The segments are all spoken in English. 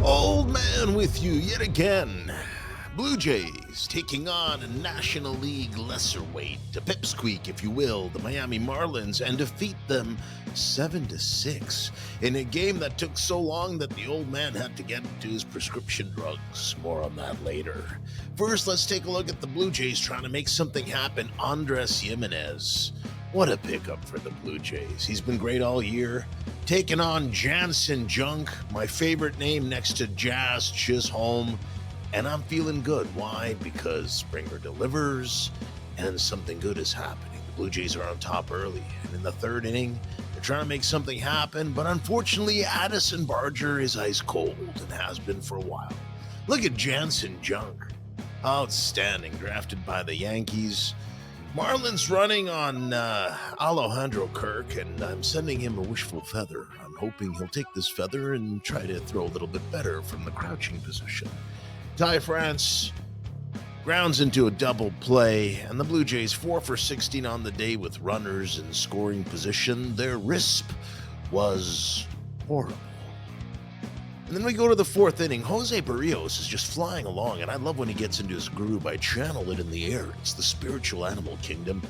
Old man with you yet again. Blue Jays taking on a National League lesser weight, a pipsqueak, if you will, the Miami Marlins, and defeat them 7-6 in a game that took so long that the old man had to get into his prescription drugs. More on that later. First, let's take a look at the Blue Jays trying to make something happen. Andres Jimenez. What a pickup for the Blue Jays. He's been great all year. Taking on Jansen Junk, my favorite name next to Jazz Chisholm. And I'm feeling good. Why? Because Springer delivers and something good is happening. The Blue Jays are on top early. And in the third inning, they're trying to make something happen. But unfortunately, Addison Barger is ice cold and has been for a while. Look at Jansen Junk. Outstanding. Drafted by the Yankees. Marlins running on Alejandro Kirk, and I'm sending him a wishful feather. I'm hoping he'll take this feather and try to throw a little bit better from the crouching position. Ty France grounds into a double play, and the Blue Jays 4 for 16 on the day with runners in scoring position. Their RISP was horrible. And then we go to the fourth inning. Jose Barrios is just flying along, and I love when he gets into his groove. I channel it in the air. It's the spiritual animal kingdom.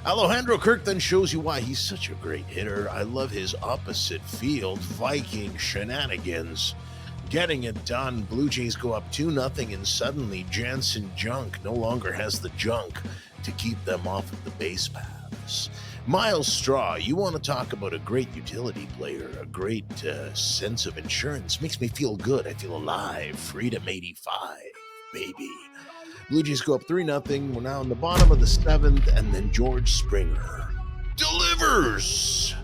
Alejandro Kirk then shows you why he's such a great hitter. I love his opposite field Viking shenanigans. Getting it done. Blue Jays go up 2-0, and suddenly Jansen Junk no longer has the junk to keep them off of the base paths. Miles Straw, you want to talk about a great utility player, a great sense of insurance. Makes me feel good. I feel alive. Freedom 85, baby. Blue Jays go up 3-0. We're now in the bottom of the seventh, and then George Springer delivers.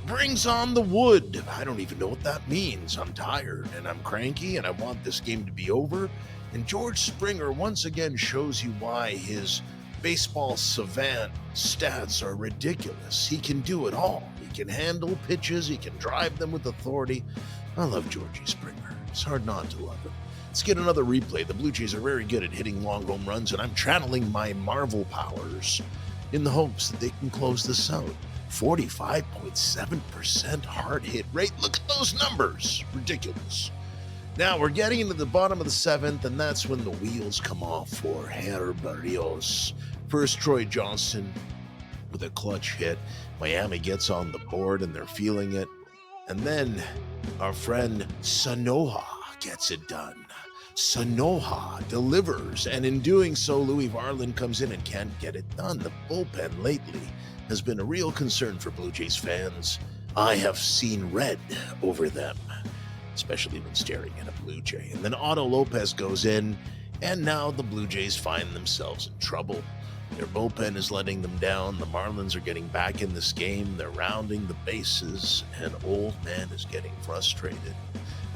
Brings on the wood. I don't even know what that means. I'm tired and I'm cranky and I want this game to be over. And George Springer once again shows you why his baseball savant stats are ridiculous. He can do it all. He can handle pitches. He can drive them with authority. I love Georgie Springer. It's hard not to love him. Let's get another replay. The Blue Jays are very good at hitting long home runs, and I'm channeling my Marvel powers in the hopes that they can close this out. 45.7% hard hit rate. Look at those numbers. Ridiculous. Now we're getting into the bottom of the seventh, and that's when the wheels come off for Herr Barrios. First, Troy Johnson with a clutch hit. Miami gets on the board, and they're feeling it. And then our friend Sanoja gets it done. Sanoja delivers, and in doing so, Louis Varland comes in and can't get it done. The bullpen lately has been a real concern for Blue Jays fans. I have seen red over them, especially when staring at a Blue Jay. And then Otto Lopez goes in, and now the Blue Jays find themselves in trouble. Their bullpen is letting them down. The Marlins are getting back in this game. They're rounding the bases, and old man is getting frustrated.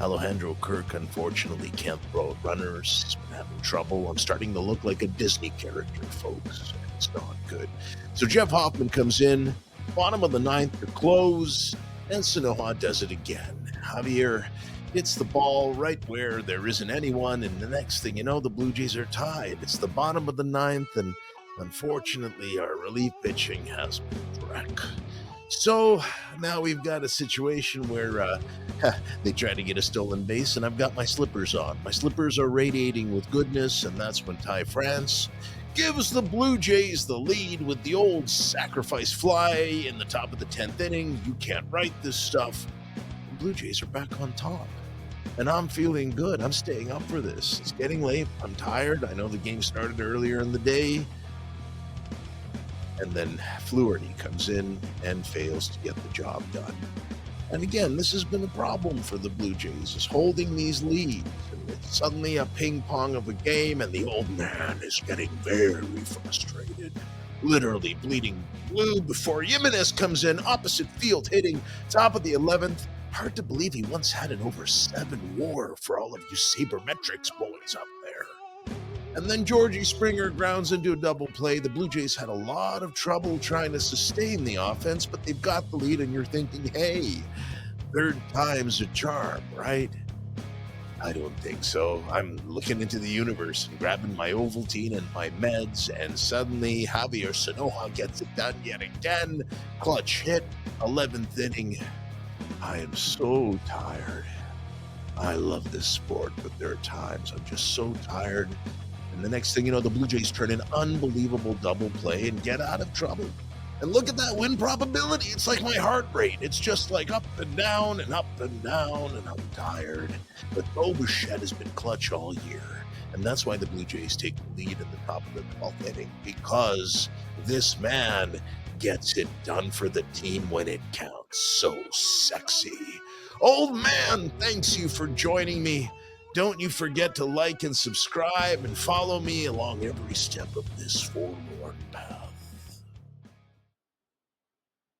Alejandro Kirk, unfortunately, can't throw at runners. He's been having trouble. I'm starting to look like a Disney character, folks. It's not good. So Jeff Hoffman comes in, bottom of the ninth to close, and Sanoja does it again. Javier hits the ball right where there isn't anyone, and the next thing you know, the Blue Jays are tied. It's the bottom of the ninth, and unfortunately, our relief pitching has been wrecked. So now we've got a situation where they try to get a stolen base, and I've got my slippers on. My slippers are radiating with goodness, and that's when Ty France gives the Blue Jays the lead with the old sacrifice fly in the top of the 10th inning. You can't write this stuff. The Blue Jays are back on top, and I'm feeling good. I'm staying up for this. It's getting late. I'm tired. I know the game started earlier in the day. And then Fluharty comes in and fails to get the job done. And again, this has been a problem for the Blue Jays, is holding these leads. And it's suddenly a ping pong of a game, and the old man is getting very frustrated. Literally bleeding blue before Jimenez comes in, opposite field, hitting top of the 11th. Hard to believe he once had an over 7 WAR for all of you sabermetrics boys out there. And then Georgie Springer grounds into a double play. The Blue Jays had a lot of trouble trying to sustain the offense, but they've got the lead, and you're thinking, hey, third time's a charm, right? I don't think so. I'm looking into the universe and grabbing my Ovaltine and my meds, and suddenly Javier Sanoja gets it done yet again. Clutch hit, 11th inning. I am so tired. I love this sport, but there are times I'm just so tired. And the next thing you know, the Blue Jays turn an unbelievable double play and get out of trouble. And look at that win probability. It's like my heart rate. It's just like up and down and up and down, and I'm tired. But Bo Bichette has been clutch all year. And that's why the Blue Jays take the lead in the top of the 12th inning, because this man gets it done for the team when it counts. So sexy. Old man, thanks you for joining me. Don't you forget to like and subscribe and follow me along every step of this forlorn path.